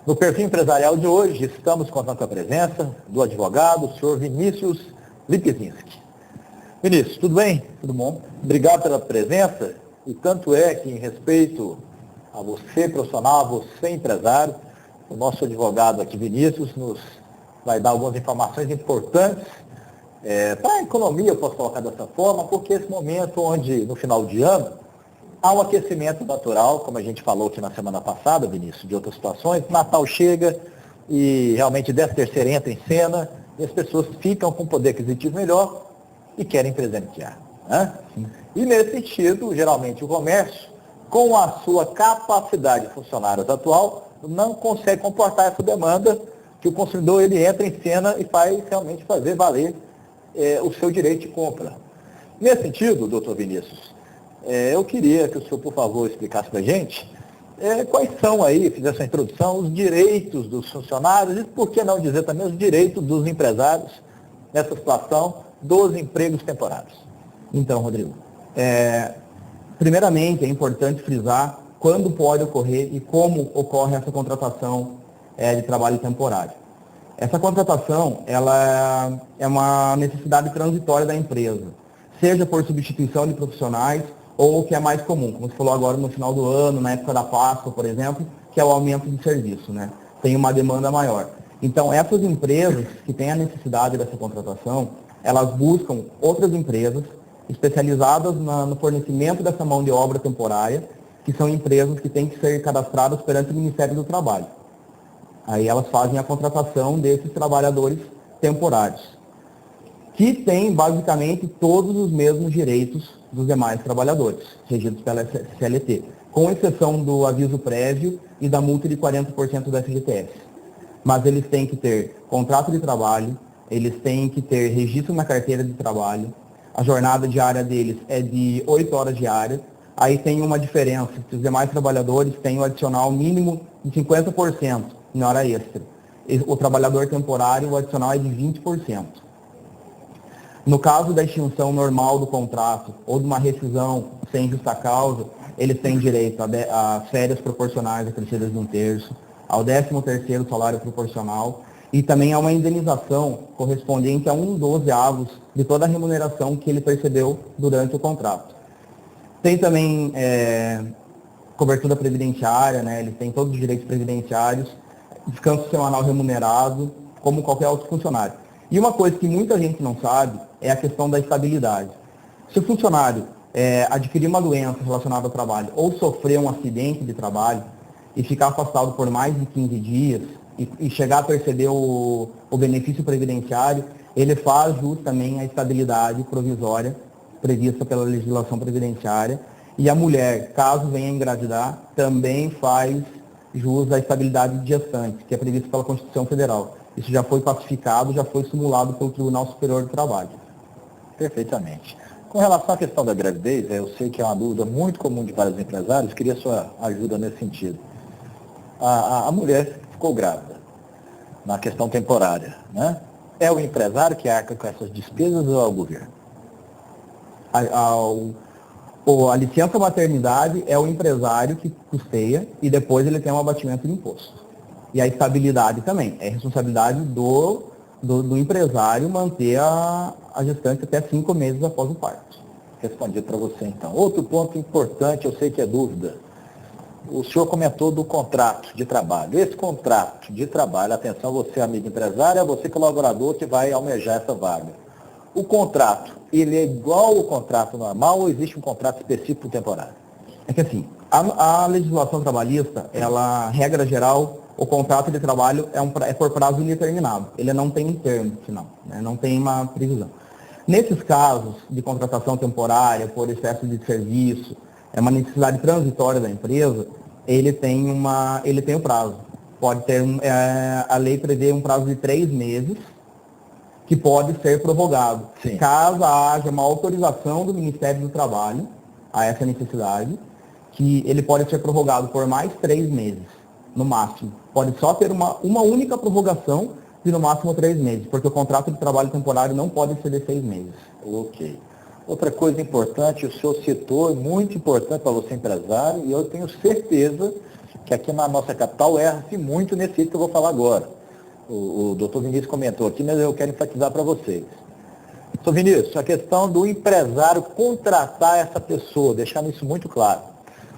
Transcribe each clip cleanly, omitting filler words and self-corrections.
No perfil empresarial de hoje, estamos contando com a presença do advogado, o senhor Vinícius Lipzinski. Vinícius, tudo bem? Tudo bom? Obrigado pela presença, e tanto é que, em respeito a você profissional, a você empresário, o nosso advogado aqui, Vinícius, nos vai dar algumas informações importantes para a economia, eu posso colocar dessa forma, porque esse momento onde, no final de ano, há um aquecimento natural, como a gente falou aqui na semana passada, Vinícius, de outras situações. Natal chega e realmente 13º entra em cena e as pessoas ficam com poder aquisitivo melhor e querem presentear. Né? E nesse sentido, geralmente o comércio, com a sua capacidade de funcionários atual, não consegue comportar essa demanda que o consumidor ele entra em cena e faz realmente fazer valer o seu direito de compra. Nesse sentido, doutor Vinícius, eu queria que o senhor, por favor, explicasse para a gente quais são aí, fizesse a introdução, os direitos dos funcionários e, por que não dizer também, os direitos dos empresários nessa situação dos empregos temporários. Então, Rodrigo, primeiramente é importante frisar quando pode ocorrer e como ocorre essa contratação de trabalho temporário. Essa contratação ela é uma necessidade transitória da empresa, seja por substituição de profissionais ou o que é mais comum, como você falou agora no final do ano, na época da Páscoa, por exemplo, que é o aumento de serviço, né? Tem uma demanda maior. Então, essas empresas que têm a necessidade dessa contratação, elas buscam outras empresas especializadas no fornecimento dessa mão de obra temporária, que são empresas que têm que ser cadastradas perante o Ministério do Trabalho. Aí elas fazem a contratação desses trabalhadores temporários, que têm basicamente todos os mesmos direitos dos demais trabalhadores, regidos pela CLT, com exceção do aviso prévio e da multa de 40% do FGTS. Mas eles têm que ter contrato de trabalho, eles têm que ter registro na carteira de trabalho, a jornada diária deles é de 8 horas diárias, aí tem uma diferença, que os demais trabalhadores têm o adicional mínimo de 50% em hora extra. O trabalhador temporário, o adicional é de 20%. No caso da extinção normal do contrato ou de uma rescisão sem justa causa, eles têm direito a férias proporcionais acrescidas de 1/3, ao 13º salário proporcional e também a uma indenização correspondente a 1/12 de toda a remuneração que ele percebeu durante o contrato. Tem também cobertura previdenciária, né? Eles têm todos os direitos previdenciários, descanso semanal remunerado, como qualquer outro funcionário. E uma coisa que muita gente não sabe é a questão da estabilidade. Se o funcionário adquirir uma doença relacionada ao trabalho ou sofrer um acidente de trabalho e ficar afastado por mais de 15 dias e chegar a perceber o benefício previdenciário, ele faz jus também à estabilidade provisória prevista pela legislação previdenciária. E a mulher, caso venha engravidar, também faz jus à estabilidade de gestante, que é prevista pela Constituição Federal. Isso já foi pacificado, já foi simulado pelo Tribunal Superior do Trabalho. Perfeitamente. Com relação à questão da gravidez, eu sei que é uma dúvida muito comum de vários empresários, queria sua ajuda nesse sentido. A mulher ficou grávida, na questão temporária, né? É o empresário que arca com essas despesas ou é o governo? A licença maternidade é o empresário que custeia e depois ele tem um abatimento de imposto. E a estabilidade também, é responsabilidade do empresário manter a gestante até 5 meses após o parto. Respondi para você então. Outro ponto importante, eu sei que é dúvida. O senhor comentou do contrato de trabalho. Esse contrato de trabalho, atenção, você amigo empresário, é você colaborador que vai almejar essa vaga. O contrato, ele é igual ao contrato normal ou existe um contrato específico temporário? É que assim, a legislação trabalhista, ela, regra geral, o contrato de trabalho é por prazo indeterminado. Ele não tem um termo final, né? Não tem uma previsão. Nesses casos de contratação temporária, por excesso de serviço, é uma necessidade transitória da empresa, ele tem o prazo. Pode ter, a lei prevê um prazo de 3 meses, que pode ser prorrogado. Sim. Caso haja uma autorização do Ministério do Trabalho a essa necessidade, que ele pode ser prorrogado por mais 3 meses, no máximo. Pode só ter uma única prorrogação de no máximo 3 meses, porque o contrato de trabalho temporário não pode exceder 6 meses. Ok. Outra coisa importante, o senhor citou, muito importante para você empresário, e eu tenho certeza que aqui na nossa capital erra-se muito nesse item que eu vou falar agora. O doutor Vinícius comentou aqui, mas eu quero enfatizar para vocês. Doutor Vinícius, a questão do empresário contratar essa pessoa, deixando isso muito claro.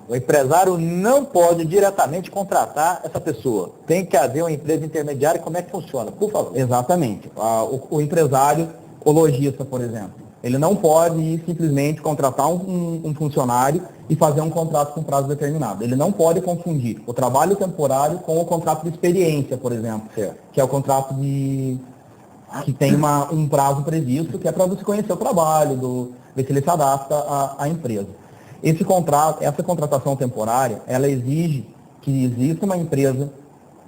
O empresário não pode diretamente contratar essa pessoa. Tem que haver uma empresa intermediária. Como é que funciona? Por favor. Exatamente. O empresário, o lojista, por exemplo, ele não pode simplesmente contratar um funcionário e fazer um contrato com prazo determinado. Ele não pode confundir o trabalho temporário com o contrato de experiência, por exemplo, que é o contrato que tem um prazo previsto, que é para você conhecer o trabalho, ver se ele se adapta à empresa. Essa contratação temporária, ela exige que exista uma empresa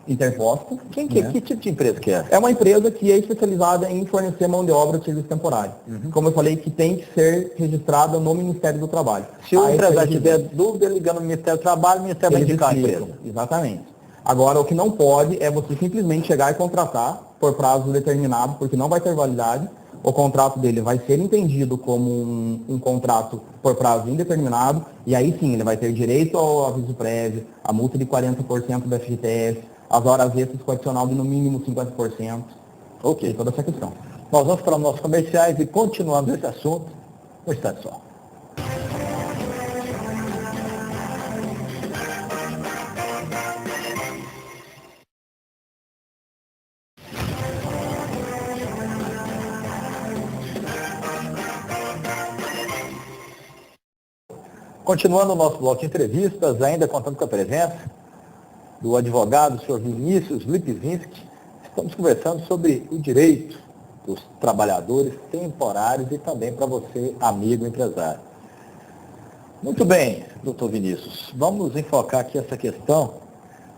interposta. Que tipo de empresa que é? É uma empresa que é especializada em fornecer mão de obra de serviço temporário. Como eu falei, que tem que ser registrada no Ministério do Trabalho. Se o empresário tiver dúvida, ligando no Ministério do Trabalho, o Ministério vai indicar a empresa. Exatamente. Agora, o que não pode é você simplesmente chegar e contratar por prazo determinado, porque não vai ter validade. O contrato dele vai ser entendido como um contrato por prazo indeterminado, e aí sim ele vai ter direito ao aviso prévio, a multa de 40% do FGTS, as horas extras com adicional de no mínimo 50%. Ok. Toda essa questão. Nós vamos para os nossos comerciais e continuamos esse assunto no Estado Sol. Continuando o nosso bloco de entrevistas, ainda contando com a presença do advogado, senhor Vinícius Lipzinski, estamos conversando sobre o direito dos trabalhadores temporários e também para você, amigo empresário. Muito bem, doutor Vinícius, vamos enfocar aqui essa questão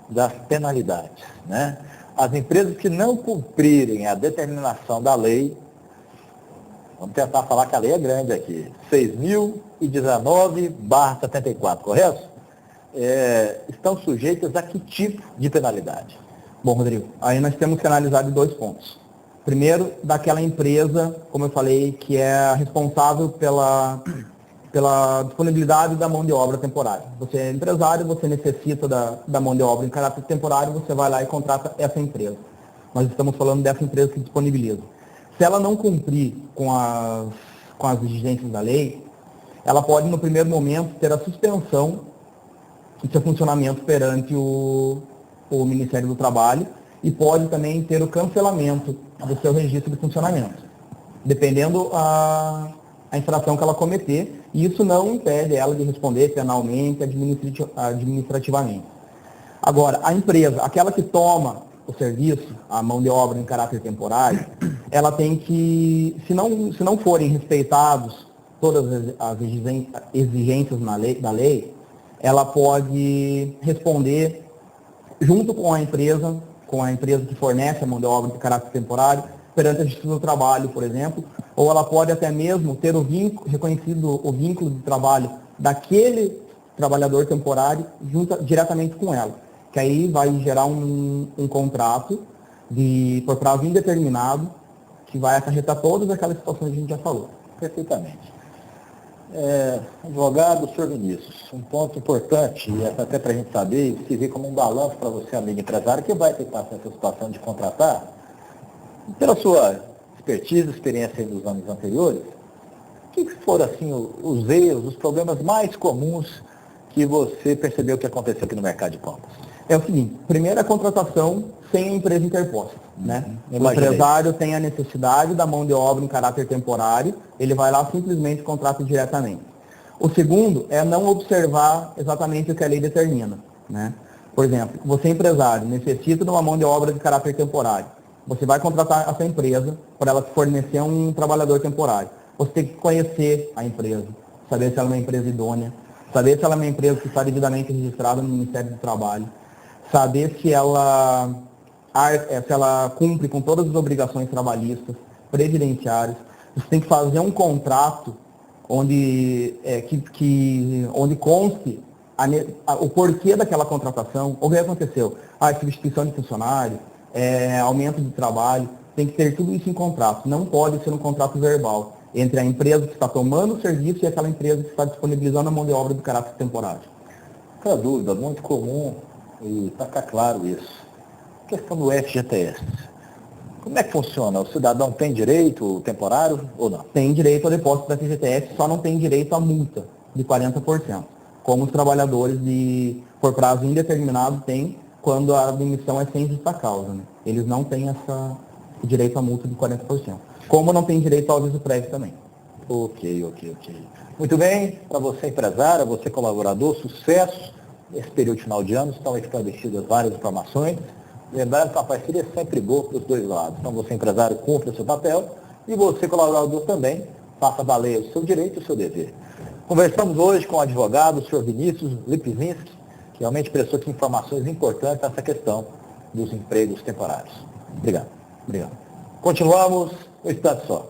das penalidades, né? As empresas que não cumprirem a determinação da lei, vamos tentar falar que a lei é grande aqui, 6.019/74, correto? Estão sujeitas a que tipo de penalidade? Bom, Rodrigo, aí nós temos que analisar de 2 pontos. Primeiro, daquela empresa, como eu falei, que é responsável pela disponibilidade da mão de obra temporária. Você é empresário, você necessita da mão de obra em caráter temporário, você vai lá e contrata essa empresa. Nós estamos falando dessa empresa que disponibiliza. Se ela não cumprir com as exigências da lei, ela pode, no primeiro momento, ter a suspensão do seu funcionamento perante o Ministério do Trabalho e pode também ter o cancelamento do seu registro de funcionamento, dependendo a infração que ela cometer, e isso não impede ela de responder penalmente, administrativamente. Agora, a empresa, aquela que toma o serviço, a mão de obra em caráter temporário, ela tem que, se não forem respeitados todas as exigências da lei, ela pode responder junto com a empresa que fornece a mão de obra de caráter temporário, perante a Justiça do Trabalho, por exemplo, ou ela pode até mesmo ter reconhecido o vínculo de trabalho daquele trabalhador temporário diretamente com ela, que aí vai gerar um contrato por prazo indeterminado, que vai acarretar todas aquelas situações que a gente já falou. Perfeitamente. Advogado, senhor Vinícius, um ponto importante, e até para a gente saber, e servir como um balanço para você, amigo empresário, que vai ter que passar essa situação de contratar, pela sua expertise, experiência nos anos anteriores, o que foram assim, os erros, os problemas mais comuns que você percebeu que aconteceu aqui no mercado de compras? É o seguinte, primeiro a contratação sem a empresa interposta, né? O empresário tem a necessidade da mão de obra em caráter temporário, ele vai lá simplesmente contrata diretamente. O segundo é não observar exatamente o que a lei determina, né? Por exemplo, você empresário necessita de uma mão de obra de caráter temporário. Você vai contratar essa empresa para ela fornecer um trabalhador temporário. Você tem que conhecer a empresa, saber se ela é uma empresa idônea, saber se ela é uma empresa que está devidamente registrada no Ministério do Trabalho, saber se ela cumpre com todas as obrigações trabalhistas, previdenciárias. Você tem que fazer um contrato onde conste o porquê daquela contratação, o que aconteceu, substituição de funcionário, aumento de trabalho, tem que ter tudo isso em contrato. Não pode ser um contrato verbal entre a empresa que está tomando o serviço e aquela empresa que está disponibilizando a mão de obra de caráter temporário. Outra dúvida muito comum E para ficar claro isso, questão do FGTS. Como é que funciona? O cidadão tem direito temporário ou não? Tem direito ao depósito da FGTS, só não tem direito à multa de 40%, como os trabalhadores por prazo indeterminado têm quando a demissão é sem justa causa. Né? Eles não têm direito à multa de 40%. Como não tem direito ao aviso prévio também. Ok. Muito bem, para você empresário, você colaborador, sucesso nesse período final de ano, estão esclarecidas várias informações. Lembrando que a parceria é sempre boa para os dois lados. Então você empresário cumpre o seu papel e você colaborador também faça valer o seu direito e o seu dever. Conversamos hoje com o advogado, o senhor Vinícius Lipzinski, que realmente prestou aqui informações importantes nessa questão dos empregos temporários. Obrigado. Continuamos no instante só.